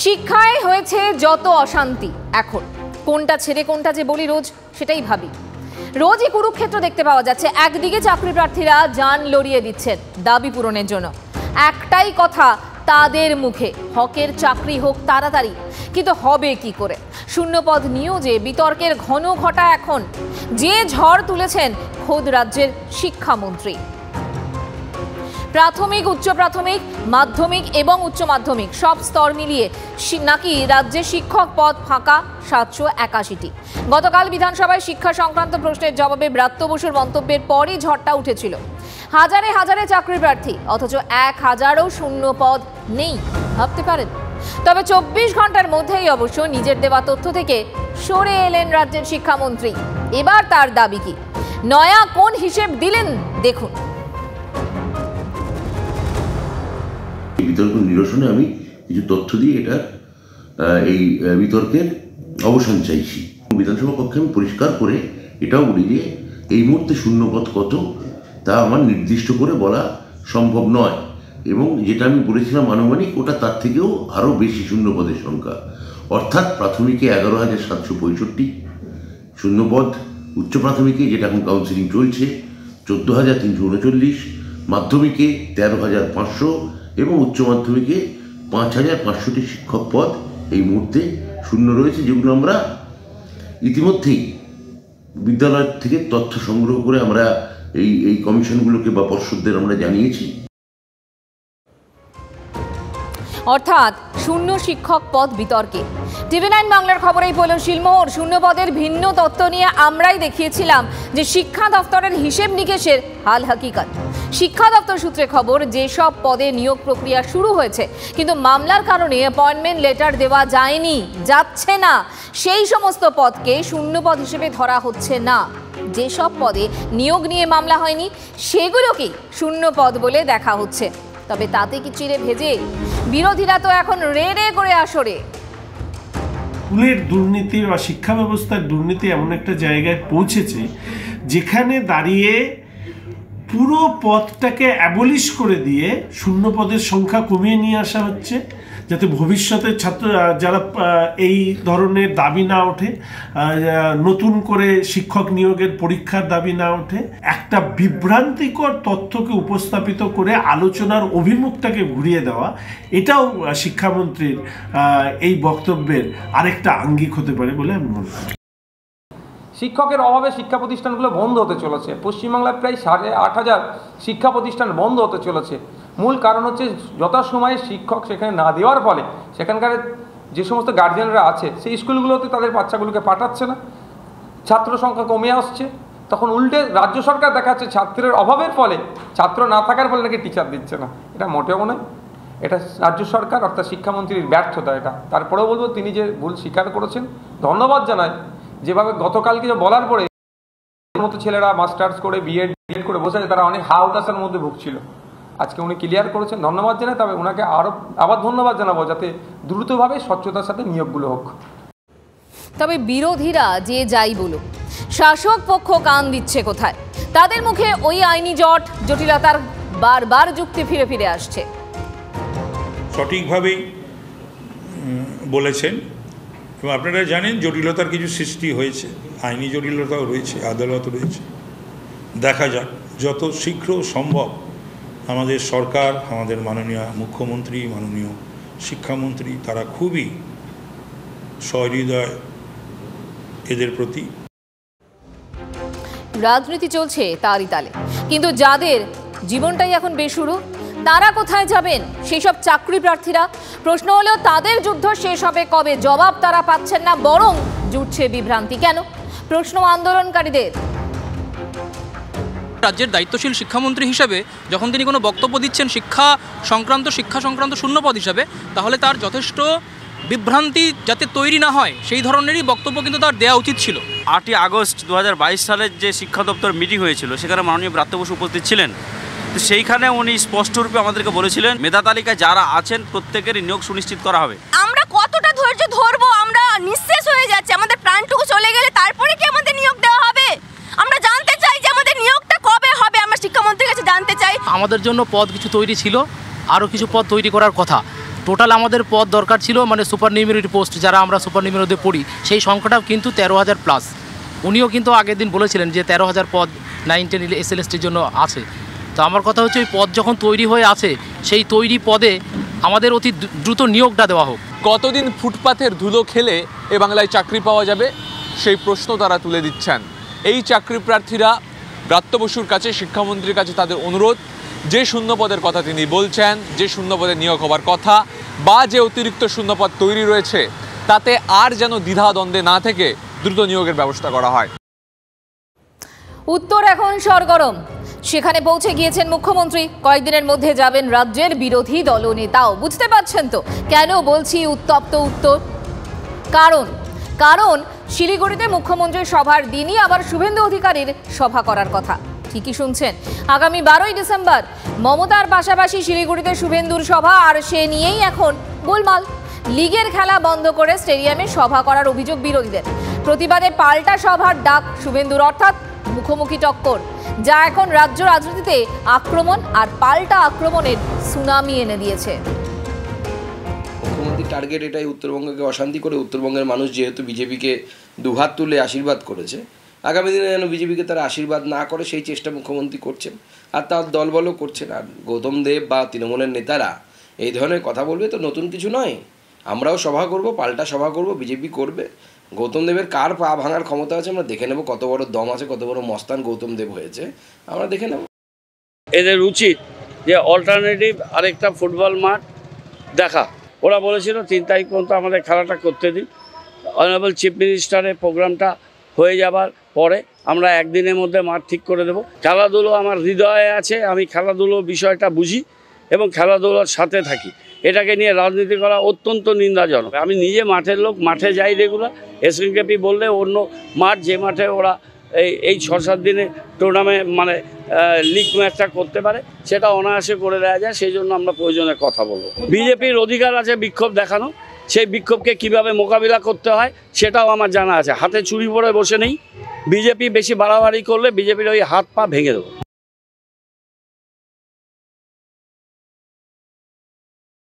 শিক্ষায় হয়েছে যত অশান্তি, এখন কোনটা ছেড়ে কোনটা যে বলি রোজ সেটাই ভাবি। রোজই কুরুক্ষেত্র দেখতে পাওয়া যাচ্ছে। একদিকে চাকরি প্রার্থীরা জান লড়িয়ে দিচ্ছেন দাবি পূরণের জন্য, একটাই কথা তাদের মুখে, হকের চাকরি হোক তাড়াতাড়ি। কিন্তু হবে কি করে? শূন্যপদ নিয়েও যে বিতর্কের ঘন ঘটা এখন, যে ঝড় তুলেছেন খোদ রাজ্যের শিক্ষামন্ত্রী। প্রাথমিক, উচ্চ প্রাথমিক, মাধ্যমিক এবং উচ্চ মাধ্যমিক সব স্তর মিলিয়ে নাকি রাজ্যে শিক্ষক পদ ফাঁকা 781টি। গতকাল বিধানসভায় শিক্ষা সংক্রান্ত প্রশ্নের জবাবে ব্রাত্য বসুর মন্তব্যের পরই ঝড়টা উঠেছিল। হাজারে হাজারে চাকরি প্রার্থী, অথচ 1000ও শূন্য পদ নেই। ভাবতে পারেন? তবে 24 ঘন্টার মধ্যেই অবশ্য নিজের দেওয়া তথ্য থেকে সরে এলেন রাজ্যের শিক্ষামন্ত্রী। এবার তার দাবি কি, নয়া কোন হিসেব দিলেন দেখুন। বিতর্ক নিরসনে আমি কিছু তথ্য দিয়ে এটা এই বিতর্কের অবসান চাইছি। বিধানসভা কক্ষে আমি পরিষ্কার করে এটাও বলি যে এই মুহূর্তে শূন্যপদ কত তা আমার নির্দিষ্ট করে বলা সম্ভব নয়, এবং যেটা আমি বলেছিলাম আনুমানিক, ওটা তার থেকেও আরও বেশি শূন্যপদের সংখ্যা। অর্থাৎ প্রাথমিকে 11,765 শূন্যপদ, উচ্চ প্রাথমিকে যেটা এখন কাউন্সিলিং চলছে 14,339, মাধ্যমিকে 13,500 এবং উচ্চ মাধ্যমিকে 5,500টি শিক্ষক পদ এই মুহূর্তে শূন্য রয়েছে, যেগুলো আমরা ইতিমধ্যেই বিদ্যালয় থেকে তথ্য সংগ্রহ করে আমরা এই কমিশনগুলোকে বা পর্ষদদের আমরা জানিয়েছি। অর্থাৎ শূন্য শিক্ষক পদ বিতর্কে TV9 বাংলার খবরেই পড়ল শিলমোহর। শূন্য পদের ভিন্ন তত্ত্ব নিয়ে আমরাই দেখিয়েছিলাম যে শিক্ষা দপ্তরের হিসেব নিকেশের হাল হাকিকত। শিক্ষা দপ্তর সূত্রে খবর, যেসব পদে নিয়োগ প্রক্রিয়া শুরু হয়েছে কিন্তু মামলার কারণে অ্যাপয়েন্টমেন্ট লেটার দেওয়া যায়নি, যাচ্ছে না, সেই সমস্ত পদকে শূন্য পদ হিসেবে ধরা হচ্ছে না। যেসব পদে নিয়োগ নিয়ে মামলা হয়নি সেগুলোকেই শূন্য পদ বলে দেখা হচ্ছে। তবে তাতে কি চিড়ে ভেজে? বিরোধীরা তো এখন রে রে করে আসরে। স্কুলের দুর্নীতি বা শিক্ষা ব্যবস্থার দুর্নীতি এমন একটা জায়গায় পৌঁছেছে যেখানে দাঁড়িয়ে পুরো পদটাকে অ্যাবলিশ করে দিয়ে শূন্য পদের সংখ্যা কমিয়ে নিয়ে আসা হচ্ছে, যাতে ভবিষ্যতে ছাত্র যারা এই ধরনের দাবি না ওঠে, নতুন করে শিক্ষক নিয়োগের পরীক্ষার দাবি না ওঠে। একটা বিভ্রান্তিকর তথ্যকে উপস্থাপিত করে আলোচনার অভিমুখটাকে ঘুরিয়ে দেওয়া, এটাও শিক্ষামন্ত্রীর এই বক্তব্যের আরেকটা আঙ্গিক হতে পারে বলে আমি মনে করি। শিক্ষকের অভাবে শিক্ষা প্রতিষ্ঠানগুলো বন্ধ হতে চলেছে। পশ্চিমবাংলায় প্রায় 8,500 শিক্ষা প্রতিষ্ঠান বন্ধ হতে চলেছে। মূল কারণ হচ্ছে যথাসময়ে শিক্ষক সেখানে না দেওয়ার ফলে সেখানকার যে সমস্ত গার্জিয়ানরা আছে সেই স্কুলগুলোতে তাদের বাচ্চাগুলোকে পাঠাচ্ছে না, ছাত্র সংখ্যা কমে আসছে। তখন উল্টে রাজ্য সরকার দেখাচ্ছে ছাত্রের অভাবের ফলে, ছাত্র না থাকার ফলে নাকি টিচার দিচ্ছে না। এটা মোটেও নয়, এটা রাজ্য সরকার অর্থাৎ শিক্ষামন্ত্রীর ব্যর্থতা এটা। তারপরেও বলবো তিনি যে ভুল স্বীকার করেছেন, ধন্যবাদ জানায়। যেভাবে গতকালকে বলার পরে মতো ছেলেরা মাস্টার্স করে বিএড করে বসে আছে, তারা অনেক হাওতাশার মধ্যে ভুগছিল। আজকে উনি ক্লিয়ার করেছেন, ধন্যবাদ জানাই। তবে ওনাকে আবার ধন্যবাদ জানাবো যাতে দ্রুতভাবে স্বচ্ছতার সাথে নিয়োগগুলো হোক। তবে বিরোধীরা যে যাই বলুক, শাসক পক্ষ কান দিচ্ছে কোথায়? তাদের মুখে ওই আইনি জটিলতার বারবার যুক্তি ফিরে ফিরে আসছে। সঠিকভাবেই বলেছেন, এবং আপনারা জানেন জটিলতার কিছু সৃষ্টি হয়েছে, আইনি জটিলতাও রয়েছে, আদালত রয়েছে। দেখা যাক, যত শীঘ্র সম্ভব আমাদের সরকার, আমাদের মাননীয় মুখ্যমন্ত্রী, মাননীয় শিক্ষামন্ত্রী, তারা খুবই সহৃদয় এদের প্রতি। রাজনীতি চলছে তারই তালে, কিন্তু যাদের জীবনটাই এখন বেশুরু, তারা কোথায় যাবেন? সেই সব চাকরি প্রার্থীরা। প্রশ্ন হলো তাদের যুদ্ধ শেষ হবে কবে? জবাব তারা পাচ্ছেন না, বরং জুটছে বিভ্রান্তি। কেন? প্রশ্ন আন্দোলনকারীদের। রাজ্যের দায়িত্বশীল শিক্ষামন্ত্রী হিসেবে যখন তিনি কোনো বক্তব্য দিচ্ছেন শিক্ষা সংক্রান্ত শূন্যপদ হিসাবে, তাহলে তার যথেষ্ট বিভ্রান্তি যাতে তৈরি না হয় সেই ধরনেরই বক্তব্য কিন্তু তার দেওয়া উচিত ছিল। 8ই আগস্ট 2022 সালের যে শিক্ষা দপ্তর মিটিং হয়েছিল, সেখানে মাননীয় ব্রাত্য বসু উপস্থিত ছিলেন। তো সেইখানে উনি স্পষ্টরূপে আমাদেরকে বলেছিলেন মেধা তালিকায় যারা আছেন প্রত্যেকেরই নিয়োগ সুনিশ্চিত করা হবে। আমরা কতটা ধৈর্য ধরবো? আমরা নিঃশেষ হয়ে যাচ্ছে, আমাদের প্রাণটুকু চলে গেলে তারপরে কি আমাদের নিয়োগ দেওয়া হবে? আমরা জানতে চাই যে আমাদের নিয়োগটা কবে হবে, আমরা শিক্ষামন্ত্রীর কাছে জানতে চাই। আমাদের জন্য পদ কিছু তৈরি ছিল, আরও কিছু পদ তৈরি করার কথা। টোটাল আমাদের পদ দরকার ছিল মানে সুপার নিউমেরিটি পোস্ট, যারা আমরা সুপার নিউমেরিতে পড়ি সেই সংখ্যাটাও কিন্তু 13,000 প্লাস। উনিও কিন্তু আগের দিন বলেছিলেন যে 13,000 পদ 9-10 SLSTর জন্য আছে। তো আমার কথা হচ্ছে ওই পদ যখন তৈরি হয়ে আছে সেই তৈরি পদে আমাদের অতি দ্রুত নিয়োগটা দেওয়া হোক। কতদিন ফুটপাথের ধুলো খেলে এ বাংলায় চাকরি পাওয়া যাবে সেই প্রশ্ন তারা তুলে দিচ্ছেন। এই চাকরি প্রার্থীরা ব্রাত্য বসুর কাছে, শিক্ষামন্ত্রীর কাছে তাদের অনুরোধ, যে শূন্যপদের কথা তিনি বলছেন, যে শূন্যপদে নিয়োগ হওয়ার কথা বা যে অতিরিক্ত শূন্যপদ তৈরি রয়েছে তাতে আর যেন দ্বিধাদ্বন্দ্বে না থেকে দ্রুত নিয়োগের ব্যবস্থা করা হয়। উত্তর এখন সরগরম। সেখানে পৌঁছে গিয়েছেন মুখ্যমন্ত্রী। কয়েকদিনের মধ্যে যাবেন রাজ্যের বিরোধী দলনেতাও। বুঝতে পারছেন তো কেন বলছি উত্তপ্ত উত্তর? কারণ শিলিগুড়িতে মুখ্যমন্ত্রীর সভার দিনই আবার শুভেন্দু অধিকারীর সভা করার কথা। ঠিকই শুনছেন, আগামী 12ই ডিসেম্বর মমতার পাশাপাশি শিলিগুড়িতে শুভেন্দুর সভা, আর সে নিয়েই এখন গোলমাল। লিগের খেলা বন্ধ করে স্টেডিয়ামে সভা করার অভিযোগ বিরোধীদের। প্রতিবাদে পাল্টা সভার ডাক শুভেন্দুর, অর্থাৎ মুখোমুখি টক্কর, যা এখন রাজ্য রাজনীতিতে আক্রমণ আর পাল্টা আক্রমণের সুনামি এনে দিয়েছে। মুখ্যমন্ত্রীর টার্গেট এটাই, উত্তরবঙ্গকে অশান্তি করে উত্তরবঙ্গের মানুষ যেহেতু বিজেপিকে দুহাত তুলে আশীর্বাদ করেছে, আগামী দিনে যেন বিজেপিকে তারা আশীর্বাদ না করে সেই চেষ্টা মুখ্যমন্ত্রী করছেন, আর তার দলবলও করছেন। আর গৌতম দেব বা তৃণমূলের নেতারা এই ধরনের কথা বলবে তো নতুন কিছু নয়। আমরাও সভা করব, পাল্টা সভা করব, বিজেপি করবে। গৌতম দেবের কার পা ভাঙার ক্ষমতা আছে আমরা দেখে নেব, কত বড় দম আছে, কত বড় মস্তান গৌতম দেব হয়েছে আমরা দেখে নেব। এদের উচিত যে অল্টারনেটিভ আরেকটা ফুটবল মাঠ দেখা। ওরা বলেছিল 3 তারিখ পর্যন্ত আমাদের খেলাটা করতে দিন। অনারেবল চিফ মিনিস্টারের প্রোগ্রামটা হয়ে যাবার পরে আমরা একদিনের মধ্যে মাঠ ঠিক করে দেব। খেলাধুলো আমার হৃদয়ে আছে, আমি খেলাধুলো বিষয়টা বুঝি এবং খেলাধুলোর সাথে থাকি। এটাকে নিয়ে রাজনীতি করা অত্যন্ত নিন্দাজনক। আমি নিজে মাঠের লোক, মাঠে যাই রেগুলার। এসএনকেপি বললে অন্য মাঠ, যে মাঠে ওরা এই 6-7 দিনে টুর্নামেন্ট মানে লিগ ম্যাচটা করতে পারে, সেটা অনায়াসে করে দেওয়া যায়। সেই জন্য আমরা প্রয়োজনে কথা বলবো। বিজেপির অধিকার আছে বিক্ষোভ দেখানো, সেই বিক্ষোভকে কিভাবে মোকাবিলা করতে হয় সেটাও আমার জানা আছে। হাতে চুরি পরে বসে নেই। বিজেপি বেশি বাড়াবাড়ি করলে বিজেপির ওই হাত পা ভেঙে দেবো।